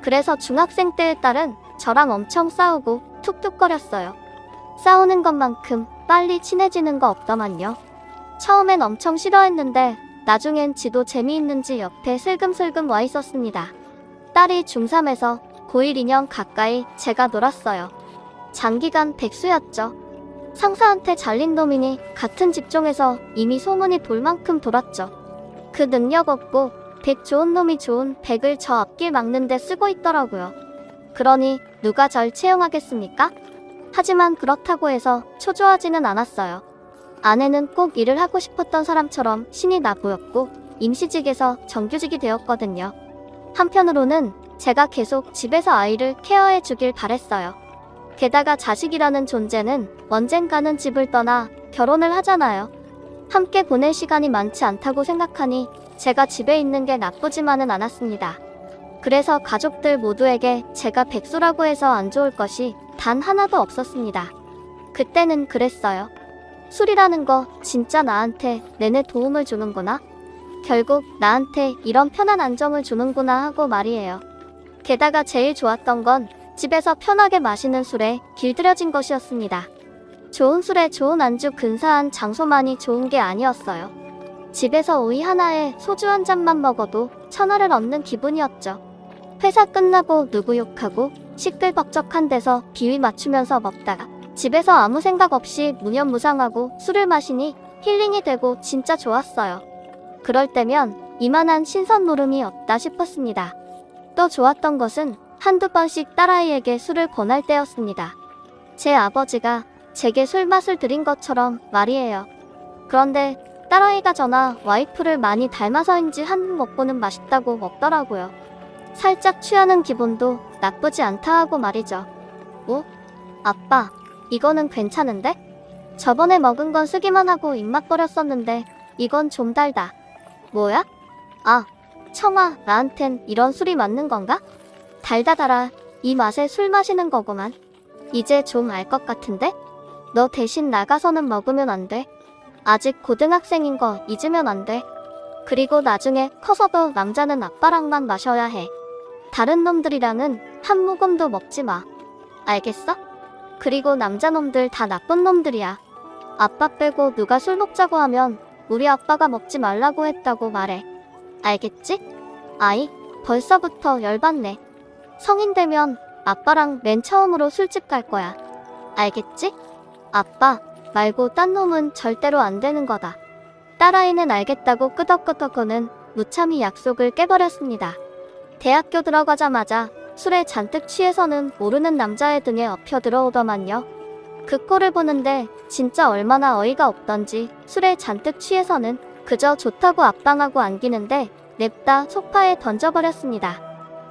그래서 중학생 때의 딸은 저랑 엄청 싸우고 툭툭거렸어요. 싸우는 것만큼 빨리 친해지는 거 없더만요. 처음엔 엄청 싫어했는데 나중엔 지도 재미있는지 옆에 슬금슬금 와 있었습니다. 딸이 중3에서 고1 2년 가까이 제가 놀았어요. 장기간 백수였죠. 상사한테 잘린 놈이니 같은 직종에서 이미 소문이 돌 만큼 돌았죠. 그 능력 없고 백 좋은 놈이 좋은 백을 저 앞길 막는데 쓰고 있더라고요. 그러니 누가 절 채용하겠습니까? 하지만 그렇다고 해서 초조하지는 않았어요. 아내는 꼭 일을 하고 싶었던 사람처럼 신이 나 보였고 임시직에서 정규직이 되었거든요. 한편으로는 제가 계속 집에서 아이를 케어해 주길 바랬어요. 게다가 자식이라는 존재는 언젠가는 집을 떠나 결혼을 하잖아요. 함께 보낼 시간이 많지 않다고 생각하니 제가 집에 있는 게 나쁘지만은 않았습니다. 그래서 가족들 모두에게 제가 백수라고 해서 안 좋을 것이 단 하나도 없었습니다. 그때는 그랬어요. 술이라는 거 진짜 나한테 내내 도움을 주는구나. 결국 나한테 이런 편한 안정을 주는구나 하고 말이에요. 게다가 제일 좋았던 건 집에서 편하게 마시는 술에 길들여진 것이었습니다. 좋은 술에 좋은 안주 근사한 장소만이 좋은 게 아니었어요. 집에서 오이 하나에 소주 한 잔만 먹어도 1,000원을 얻는 기분이었죠. 회사 끝나고 누구 욕하고 시끌벅적한 데서 비위 맞추면서 먹다가 집에서 아무 생각 없이 무념무상하고 술을 마시니 힐링이 되고 진짜 좋았어요. 그럴 때면 이만한 신선 노름이 없다 싶었습니다. 또 좋았던 것은 한두 번씩 딸아이에게 술을 권할 때였습니다. 제 아버지가 제게 술 맛을 들인 것처럼 말이에요. 그런데 딸아이가 저나 와이프를 많이 닮아서인지 한입 먹고는 맛있다고 먹더라고요. 살짝 취하는 기분도 나쁘지 않다 하고 말이죠. 뭐? 아빠, 이거는 괜찮은데? 저번에 먹은 건 쓰기만 하고 입맛 버렸었는데 이건 좀 달다. 뭐야? 아, 청아, 나한텐 이런 술이 맞는 건가? 달다 달아. 이 맛에 술 마시는 거구만. 이제 좀 알 것 같은데? 너 대신 나가서는 먹으면 안 돼. 아직 고등학생인 거 잊으면 안 돼. 그리고 나중에 커서도 남자는 아빠랑만 마셔야 해. 다른 놈들이랑은 한 모금도 먹지 마. 알겠어? 그리고 남자놈들 다 나쁜 놈들이야. 아빠 빼고 누가 술 먹자고 하면 우리 아빠가 먹지 말라고 했다고 말해. 알겠지? 아이, 벌써부터 열받네. 성인 되면 아빠랑 맨 처음으로 술집 갈 거야. 알겠지? 아빠 말고 딴 놈은 절대로 안 되는 거다. 딸아이는 알겠다고 끄덕끄덕거는 무참히 약속을 깨버렸습니다. 대학교 들어가자마자 술에 잔뜩 취해서는 모르는 남자의 등에 엎혀 들어오더만요. 그 꼴을 보는데 진짜 얼마나 어이가 없던지 술에 잔뜩 취해서는 그저 좋다고 압방하고 안기는데 냅다 소파에 던져버렸습니다.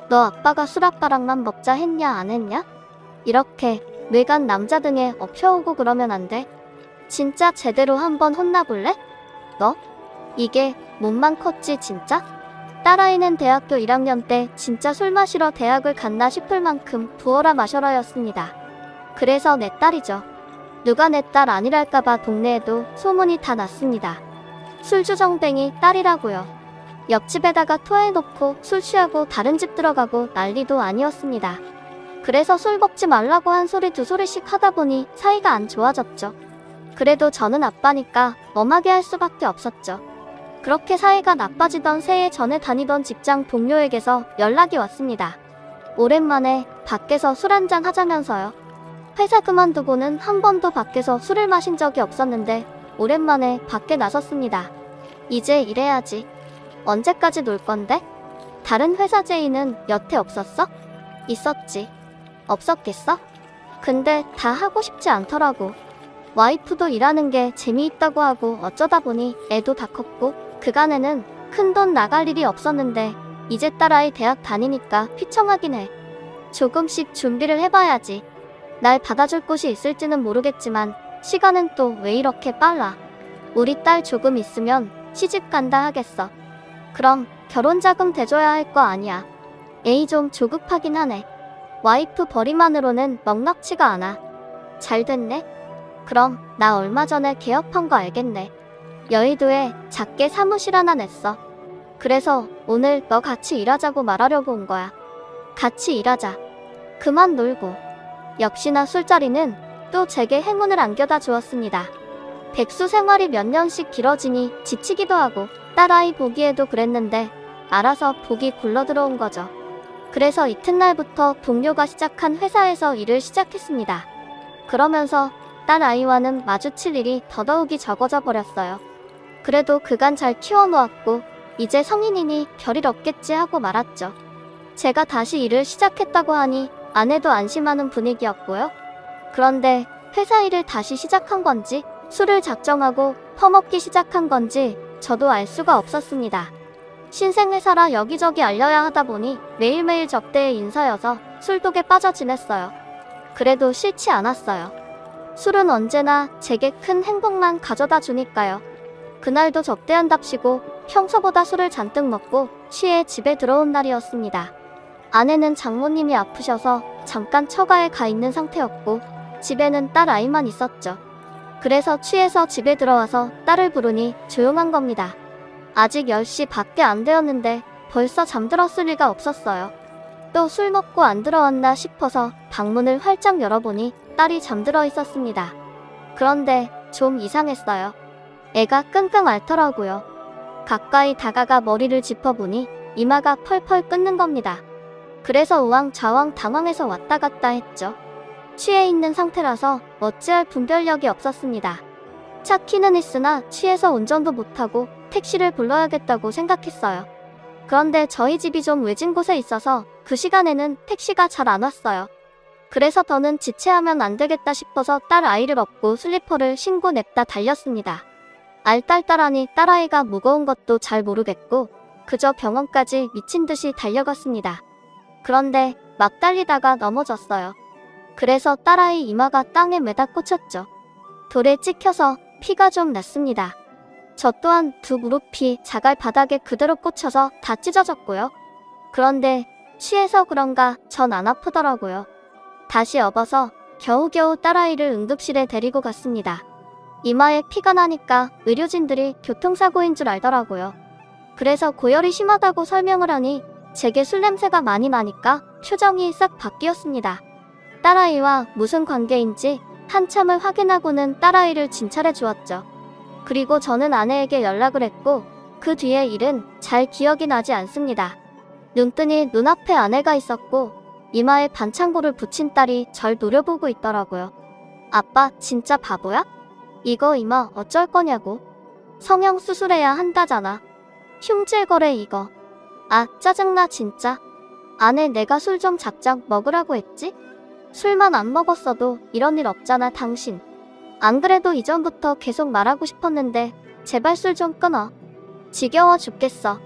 너 아빠가 술 아빠랑만 먹자 했냐 안 했냐? 이렇게 뇌간 남자 등에 엎혀오고 그러면 안 돼. 진짜 제대로 한번 혼나볼래? 너? 이게 몸만 컸지 진짜? 딸아이는 대학교 1학년 때 진짜 술 마시러 대학을 갔나 싶을 만큼 부어라 마셔라였습니다. 그래서 내 딸이죠. 누가 내 딸 아니랄까봐 동네에도 소문이 다 났습니다. 술주정뱅이 딸이라고요. 옆집에다가 토해놓고 술 취하고 다른 집 들어가고 난리도 아니었습니다. 그래서 술 먹지 말라고 한 소리 두 소리씩 하다 보니 사이가 안 좋아졌죠. 그래도 저는 아빠니까 엄하게 할 수밖에 없었죠. 그렇게 사이가 나빠지던 새해 전에 다니던 직장 동료에게서 연락이 왔습니다. 오랜만에 밖에서 술 한잔 하자면서요. 회사 그만두고는 한 번도 밖에서 술을 마신 적이 없었는데 오랜만에 밖에 나섰습니다. 이제 일해야지. 언제까지 놀 건데? 다른 회사 제의는 여태 없었어? 있었지. 없었겠어? 근데 다 하고 싶지 않더라고. 와이프도 일하는 게 재미있다고 하고 어쩌다 보니 애도 다 컸고 그간에는 큰돈 나갈 일이 없었는데 이제 딸아이 대학 다니니까 휘청하긴 해. 조금씩 준비를 해봐야지. 날 받아줄 곳이 있을지는 모르겠지만 시간은 또 왜 이렇게 빨라. 우리 딸 조금 있으면 시집 간다 하겠어. 그럼 결혼 자금 대줘야 할 거 아니야. 에이 좀 조급하긴 하네. 와이프 벌이만으로는 넉넉치가 않아. 잘 됐네. 그럼 나 얼마 전에 개업한 거 알겠네. 여의도에 작게 사무실 하나 냈어. 그래서 오늘 너 같이 일하자고 말하려고 온 거야. 같이 일하자. 그만 놀고. 역시나 술자리는 또 제게 행운을 안겨다 주었습니다. 백수 생활이 몇 년씩 길어지니 지치기도 하고 딸아이 보기에도 그랬는데 알아서 복이 굴러 들어온 거죠. 그래서 이튿날부터 동료가 시작한 회사에서 일을 시작했습니다. 그러면서 딸아이와는 마주칠 일이 더더욱이 적어져 버렸어요. 그래도 그간 잘 키워놓았고 이제 성인이니 별일 없겠지 하고 말았죠. 제가 다시 일을 시작했다고 하니 아내도 안심하는 분위기였고요. 그런데 회사 일을 다시 시작한 건지 술을 작정하고 퍼먹기 시작한 건지 저도 알 수가 없었습니다. 신생회사라 여기저기 알려야 하다 보니 매일매일 접대의 인사여서 술독에 빠져 지냈어요. 그래도 싫지 않았어요. 술은 언제나 제게 큰 행복만 가져다 주니까요. 그날도 접대한답시고 평소보다 술을 잔뜩 먹고 취해 집에 들어온 날이었습니다. 아내는 장모님이 아프셔서 잠깐 처가에 가 있는 상태였고 집에는 딸 아이만 있었죠. 그래서 취해서 집에 들어와서 딸을 부르니 조용한 겁니다. 아직 10시 밖에 안 되었는데 벌써 잠들었을 리가 없었어요. 또 술 먹고 안 들어왔나 싶어서 방문을 활짝 열어보니 딸이 잠들어 있었습니다. 그런데 좀 이상했어요. 애가 끙끙 앓더라고요. 가까이 다가가 머리를 짚어보니 이마가 펄펄 끓는 겁니다. 그래서 우왕좌왕 당황해서 왔다 갔다 했죠. 취해 있는 상태라서 어찌할 분별력이 없었습니다. 찾기는 했으나 취해서 운전도 못하고 택시를 불러야겠다고 생각했어요. 그런데 저희 집이 좀 외진 곳에 있어서 그 시간에는 택시가 잘 안 왔어요. 그래서 더는 지체하면 안 되겠다 싶어서 딸 아이를 업고 슬리퍼를 신고 냅다 달렸습니다. 알딸딸하니 딸아이가 무거운 것도 잘 모르겠고 그저 병원까지 미친 듯이 달려갔습니다. 그런데 막 달리다가 넘어졌어요. 그래서 딸아이 이마가 땅에 매다 꽂혔죠. 돌에 찍혀서 피가 좀 났습니다. 저 또한 두 무릎이 자갈 바닥에 그대로 꽂혀서 다 찢어졌고요. 그런데 취해서 그런가 전 안 아프더라고요. 다시 업어서 겨우겨우 딸아이를 응급실에 데리고 갔습니다. 이마에 피가 나니까 의료진들이 교통사고인 줄 알더라고요. 그래서 고열이 심하다고 설명을 하니 제게 술 냄새가 많이 나니까 표정이 싹 바뀌었습니다. 딸아이와 무슨 관계인지 한참을 확인하고는 딸아이를 진찰해 주었죠. 그리고 저는 아내에게 연락을 했고 그 뒤의 일은 잘 기억이 나지 않습니다. 눈뜨니 눈앞에 아내가 있었고 이마에 반창고를 붙인 딸이 절 노려보고 있더라고요. 아빠 진짜 바보야? 이거 이마 어쩔 거냐고. 성형 수술해야 한다잖아. 흉질거래 이거. 아 짜증나 진짜. 아내 내가 술 좀 작작 먹으라고 했지? 술만 안 먹었어도 이런 일 없잖아 당신. 안 그래도 이전부터 계속 말하고 싶었는데 제발 술 좀 끊어. 지겨워 죽겠어.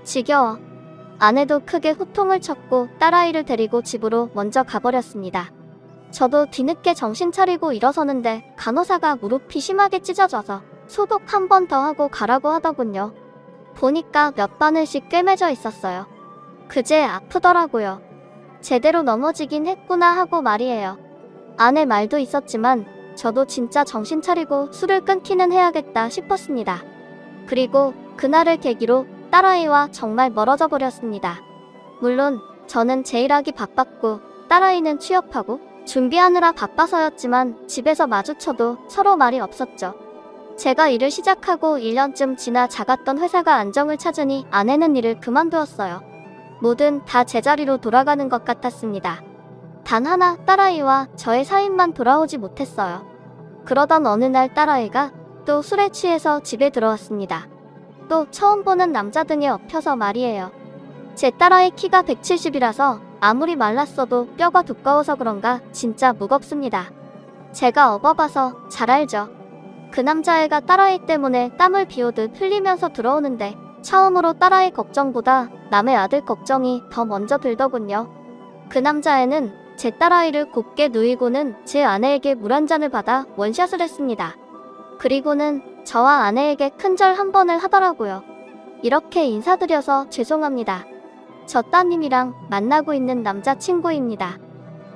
지겨워. 아내도 크게 호통을 쳤고 딸아이를 데리고 집으로 먼저 가버렸습니다. 저도 뒤늦게 정신 차리고 일어서는데 간호사가 무릎이 심하게 찢어져서 소독 한 번 더 하고 가라고 하더군요. 보니까 몇 바늘씩 꿰매져 있었어요. 그제 아프더라고요. 제대로 넘어지긴 했구나 하고 말이에요. 아내 말도 있었지만 저도 진짜 정신 차리고 술을 끊기는 해야겠다 싶었습니다. 그리고 그날을 계기로 딸아이와 정말 멀어져 버렸습니다. 물론 저는 제일 하기 바빴고 딸아이는 취업하고 준비하느라 바빠서였지만 집에서 마주쳐도 서로 말이 없었죠. 제가 일을 시작하고 1년쯤 지나 작았던 회사가 안정을 찾으니 아내는 일을 그만두었어요. 뭐든 다 제자리로 돌아가는 것 같았습니다. 단 하나 딸아이와 저의 사이만 돌아오지 못했어요. 그러던 어느 날 딸아이가 또 술에 취해서 집에 들어왔습니다. 또 처음 보는 남자 등에 엎혀서 말이에요. 제 딸아이 키가 170이라서 아무리 말랐어도 뼈가 두꺼워서 그런가 진짜 무겁습니다. 제가 업어봐서 잘 알죠. 그 남자애가 딸아이 때문에 땀을 비오듯 흘리면서 들어오는데 처음으로 딸아이 걱정보다 남의 아들 걱정이 더 먼저 들더군요. 그 남자애는 제 딸아이를 곱게 누이고는 제 아내에게 물 한 잔을 받아 원샷을 했습니다. 그리고는 저와 아내에게 큰절 한 번을 하더라고요. 이렇게 인사드려서 죄송합니다. 저 따님이랑 만나고 있는 남자친구입니다.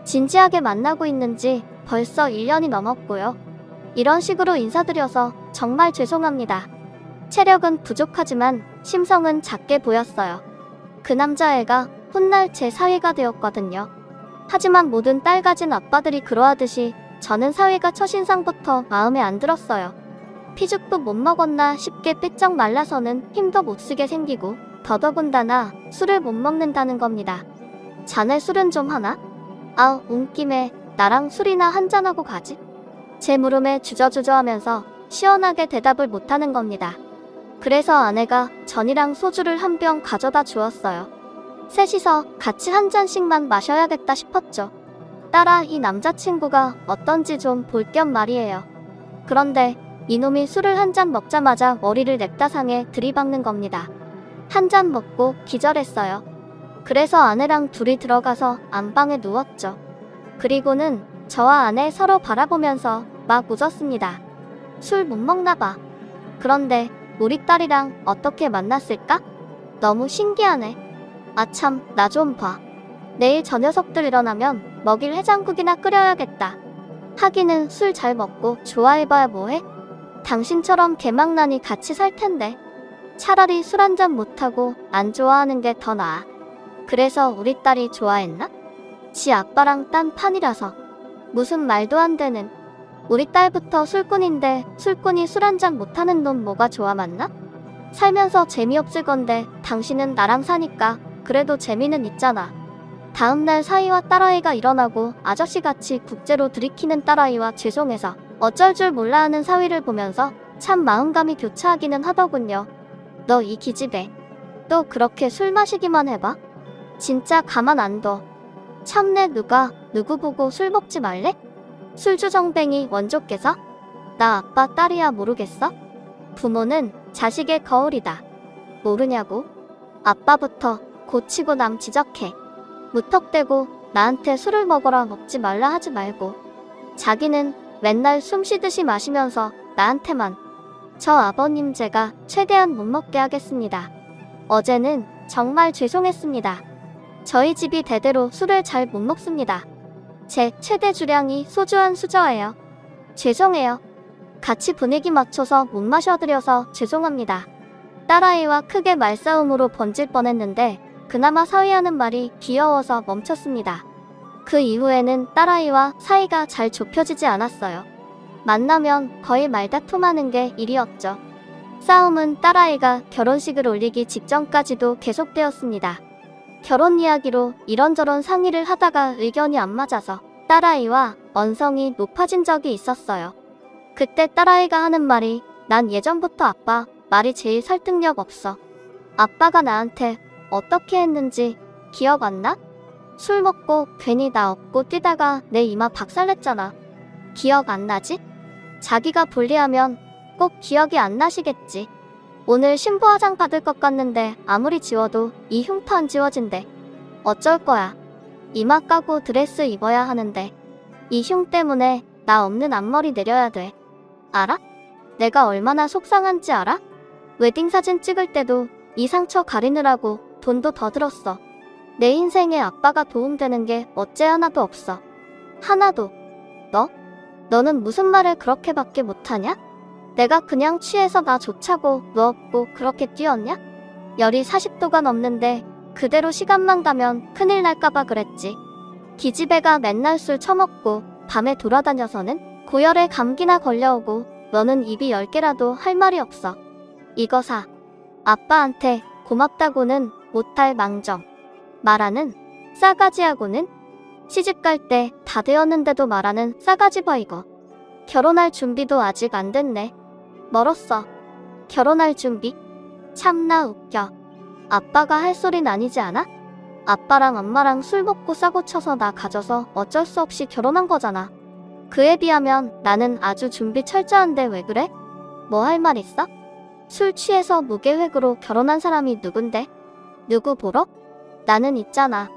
진지하게 만나고 있는지 벌써 1년이 넘었고요. 이런 식으로 인사드려서 정말 죄송합니다. 체력은 부족하지만 심성은 작게 보였어요. 그 남자애가 훗날 제 사위가 되었거든요. 하지만 모든 딸 가진 아빠들이 그러하듯이 저는 사위가 첫인상부터 마음에 안 들었어요. 피죽도 못 먹었나 싶게 삐쩍 말라서는 힘도 못 쓰게 생기고 더더군다나 술을 못 먹는다는 겁니다. 자네 술은 좀 하나? 아, 온 김에 나랑 술이나 한잔하고 가지? 제 물음에 주저주저 하면서 시원하게 대답을 못하는 겁니다. 그래서 아내가 전이랑 소주를 한 병 가져다 주었어요. 셋이서 같이 한 잔씩만 마셔야겠다 싶었죠. 따라 이 남자친구가 어떤지 좀 볼 겸 말이에요. 그런데 이놈이 술을 한 잔 먹자마자 머리를 냅다 상에 들이박는 겁니다. 한 잔 먹고 기절했어요. 그래서 아내랑 둘이 들어가서 안방에 누웠죠. 그리고는 저와 아내 서로 바라보면서 막 웃었습니다. 술 못 먹나 봐. 그런데 우리 딸이랑 어떻게 만났을까? 너무 신기하네. 아참, 나 좀 봐. 내일 저 녀석들 일어나면 먹일 해장국이나 끓여야겠다. 하기는 술 잘 먹고 좋아해봐야 뭐해? 당신처럼 개망나니 같이 살 텐데. 차라리 술 한 잔 못하고 안 좋아하는 게 더 나아. 그래서 우리 딸이 좋아했나? 지 아빠랑 딴 판이라서. 무슨 말도 안 되는. 우리 딸부터 술꾼인데 술꾼이 술 한 잔 못하는 놈 뭐가 좋아 맞나? 살면서 재미없을 건데 당신은 나랑 사니까 그래도 재미는 있잖아. 다음날 사위와 딸아이가 일어나고 아저씨같이 국제로 들이키는 딸아이와 죄송해서 어쩔 줄 몰라 하는 사위를 보면서 참 마음감이 교차하기는 하더군요. 너 이 기집애. 또 그렇게 술 마시기만 해봐? 진짜 가만 안 둬. 참내 누가 누구 보고 술 먹지 말래? 술주정뱅이 원조께서? 나 아빠 딸이야 모르겠어? 부모는 자식의 거울이다. 모르냐고? 아빠부터 고치고 남 지적해. 무턱대고 나한테 술을 먹어라 먹지 말라 하지 말고. 자기는 맨날 숨 쉬듯이 마시면서 나한테만. 저 아버님 제가 최대한 못 먹게 하겠습니다. 어제는 정말 죄송했습니다. 저희 집이 대대로 술을 잘 못 먹습니다. 제 최대 주량이 소주 한 수저예요. 죄송해요. 같이 분위기 맞춰서 못 마셔드려서 죄송합니다. 딸아이와 크게 말싸움으로 번질 뻔했는데 그나마 사위하는 말이 귀여워서 멈췄습니다. 그 이후에는 딸아이와 사이가 잘 좁혀지지 않았어요. 만나면 거의 말다툼하는 게 일이었죠. 싸움은 딸아이가 결혼식을 올리기 직전까지도 계속되었습니다. 결혼 이야기로 이런저런 상의를 하다가 의견이 안 맞아서 딸아이와 언성이 높아진 적이 있었어요. 그때 딸아이가 하는 말이 난 예전부터 아빠 말이 제일 설득력 없어. 아빠가 나한테 어떻게 했는지 기억 안 나? 술 먹고 괜히 나 업고 뛰다가 내 이마 박살냈잖아. 기억 안 나지? 자기가 불리하면 꼭 기억이 안 나시겠지. 오늘 신부화장 받을 것 같는데 아무리 지워도 이 흉터 안 지워진대. 어쩔 거야. 이마 까고 드레스 입어야 하는데 이 흉 때문에 나 없는 앞머리 내려야 돼. 알아? 내가 얼마나 속상한지 알아? 웨딩사진 찍을 때도 이 상처 가리느라고 돈도 더 들었어. 내 인생에 아빠가 도움되는 게 어째 하나도 없어. 하나도. 너는 무슨 말을 그렇게밖에 못하냐? 내가 그냥 취해서 나 좋자고 너 없고 그렇게 뛰었냐? 열이 40도가 넘는데 그대로 시간만 가면 큰일 날까봐 그랬지. 기집애가 맨날 술 처먹고 밤에 돌아다녀서는 고열에 감기나 걸려오고 너는 입이 10개라도 할 말이 없어. 이거 사. 아빠한테 고맙다고는 못할 망정. 말하는 싸가지하고는 시집갈 때 다 되었는데도 말하는 싸가지 봐 이거. 결혼할 준비도 아직 안 됐네. 멀었어. 결혼할 준비? 참나 웃겨. 아빠가 할 소린 아니지 않아? 아빠랑 엄마랑 술 먹고 싸고 쳐서 나 가져서 어쩔 수 없이 결혼한 거잖아. 그에 비하면 나는 아주 준비 철저한데 왜 그래? 뭐 할 말 있어? 술 취해서 무계획으로 결혼한 사람이 누군데? 누구 보러? 나는 있잖아.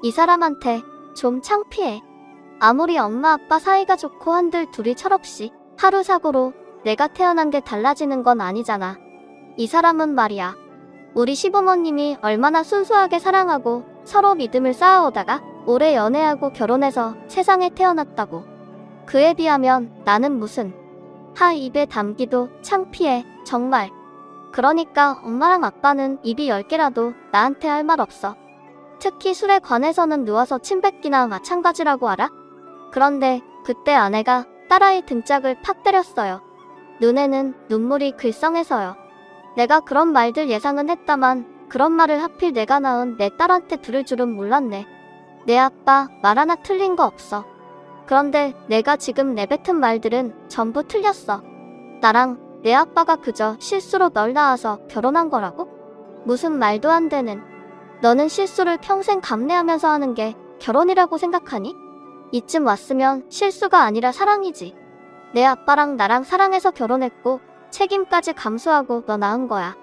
이 사람한테 좀 창피해. 아무리 엄마 아빠 사이가 좋고 한들 둘이 철없이 하루 사고로 내가 태어난 게 달라지는 건 아니잖아. 이 사람은 말이야. 우리 시부모님이 얼마나 순수하게 사랑하고 서로 믿음을 쌓아오다가 오래 연애하고 결혼해서 세상에 태어났다고. 그에 비하면 나는 무슨. 입에 담기도 창피해 정말. 그러니까 엄마랑 아빠는 입이 10개라도 나한테 할 말 없어. 특히 술에 관해서는 누워서 침 뱉기나 마찬가지라고 알아? 그런데 그때 아내가 딸아이 등짝을 팍 때렸어요. 눈에는 눈물이 글썽해서요. 내가 그런 말들 예상은 했다만 그런 말을 하필 내가 낳은 내 딸한테 들을 줄은 몰랐네. 내 아빠 말 하나 틀린 거 없어. 그런데 내가 지금 내뱉은 말들은 전부 틀렸어. 나랑 내 아빠가 그저 실수로 널 낳아서 결혼한 거라고? 무슨 말도 안 되는. 너는 실수를 평생 감내하면서 하는 게 결혼이라고 생각하니? 이쯤 왔으면 실수가 아니라 사랑이지. 내 아빠랑 나랑 사랑해서 결혼했고 책임까지 감수하고 너 낳은 거야.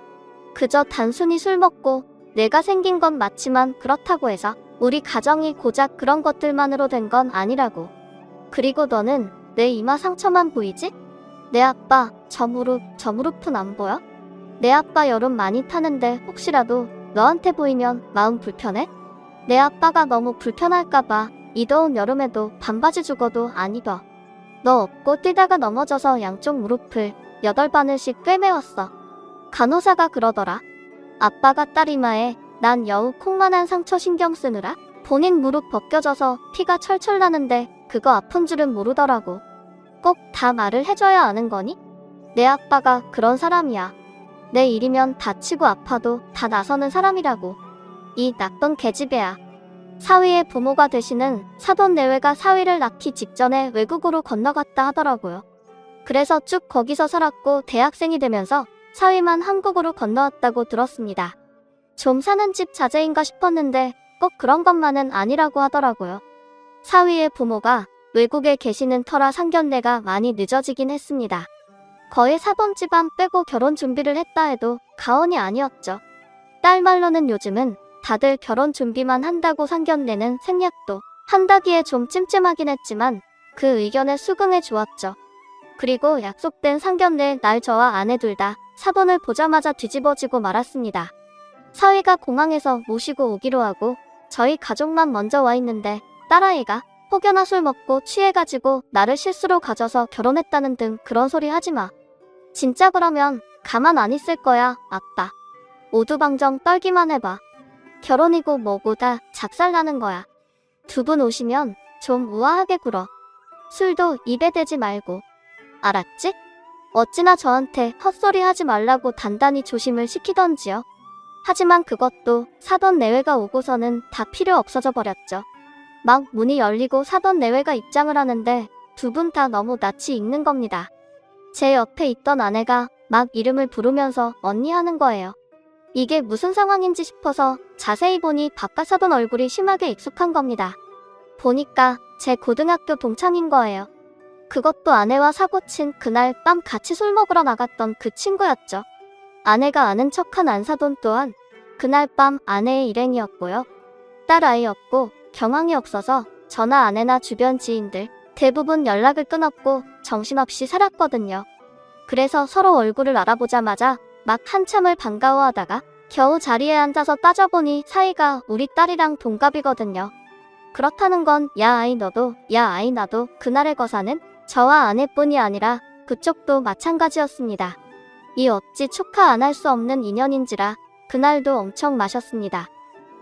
그저 단순히 술 먹고 내가 생긴 건 맞지만 그렇다고 해서 우리 가정이 고작 그런 것들만으로 된 건 아니라고. 그리고 너는 내 이마 상처만 보이지? 내 아빠 저 무릎은 안 보여? 내 아빠 여름 많이 타는데 혹시라도 너한테 보이면 마음 불편해? 내 아빠가 너무 불편할까봐 이 더운 여름에도 반바지 죽어도 안 입어. 너 업고 뛰다가 넘어져서 양쪽 무릎을 8바늘씩 꿰매왔어. 간호사가 그러더라. 아빠가 딸 이마에 난 여우 콩만한 상처 신경 쓰느라 본인 무릎 벗겨져서 피가 철철 나는데 그거 아픈 줄은 모르더라고. 꼭 다 말을 해줘야 아는 거니? 내 아빠가 그런 사람이야. 내 일이면 다치고 아파도 다 나서는 사람이라고. 이 나쁜 계집애야. 사위의 부모가 되시는 사돈 내외가 사위를 낳기 직전에 외국으로 건너갔다 하더라고요. 그래서 쭉 거기서 살았고 대학생이 되면서 사위만 한국으로 건너왔다고 들었습니다. 좀 사는 집 자제인가 싶었는데 꼭 그런 것만은 아니라고 하더라고요. 사위의 부모가 외국에 계시는 터라 상견례가 많이 늦어지긴 했습니다. 거의 사돈 집안 빼고 결혼 준비를 했다 해도 가언이 아니었죠. 딸 말로는 요즘은 다들 결혼 준비만 한다고 상견례는 생략도 한다기에 좀 찜찜하긴 했지만 그 의견에 수긍해 주었죠. 그리고 약속된 상견례 날 저와 아내 둘 다 사돈을 보자마자 뒤집어지고 말았습니다. 사위가 공항에서 모시고 오기로 하고 저희 가족만 먼저 와 있는데 딸아이가 혹여나 술 먹고 취해가지고 나를 실수로 가져서 결혼했다는 등 그런 소리 하지마. 진짜 그러면 가만 안 있을 거야, 아빠. 오두방정 떨기만 해봐. 결혼이고 뭐고 다 작살나는 거야. 두 분 오시면 좀 우아하게 굴어. 술도 입에 대지 말고. 알았지? 어찌나 저한테 헛소리 하지 말라고 단단히 조심을 시키던지요. 하지만 그것도 사돈 내외가 오고서는 다 필요 없어져 버렸죠. 막 문이 열리고 사돈 내외가 입장을 하는데 두 분 다 너무 낯이 익는 겁니다. 제 옆에 있던 아내가 막 이름을 부르면서 언니 하는 거예요. 이게 무슨 상황인지 싶어서 자세히 보니 바깥 사돈 얼굴이 심하게 익숙한 겁니다. 보니까 제 고등학교 동창인 거예요. 그것도 아내와 사고친 그날 밤 같이 술 먹으러 나갔던 그 친구였죠. 아내가 아는 척한 안사돈 또한 그날 밤 아내의 일행이었고요. 딸 아이였고 경황이 없어서 저나 아내나 주변 지인들 대부분 연락을 끊었고 정신없이 살았거든요. 그래서 서로 얼굴을 알아보자마자 막 한참을 반가워하다가 겨우 자리에 앉아서 따져보니 사이가 우리 딸이랑 동갑이거든요. 그렇다는 건 야 아이 너도 야 아이 나도 그날의 거사는 저와 아내뿐이 아니라 그쪽도 마찬가지였습니다. 이 어찌 축하 안 할 수 없는 인연인지라 그날도 엄청 마셨습니다.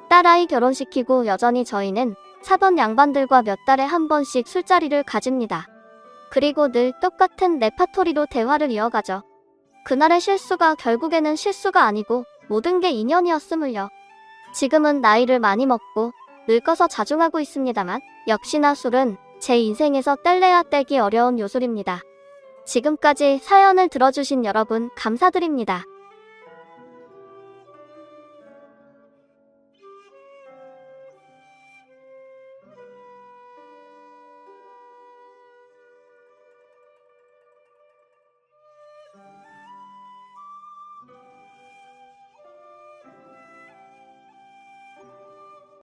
딸아이 결혼시키고 여전히 저희는 사돈 양반들과 몇 달에 한 번씩 술자리를 가집니다. 그리고 늘 똑같은 레파토리로 대화를 이어가죠. 그날의 실수가 결국에는 실수가 아니고 모든 게 인연이었음을요. 지금은 나이를 많이 먹고 늙어서 자중하고 있습니다만 역시나 술은 제 인생에서 뗄래야 떼기 어려운 요술입니다. 지금까지 사연을 들어주신 여러분 감사드립니다.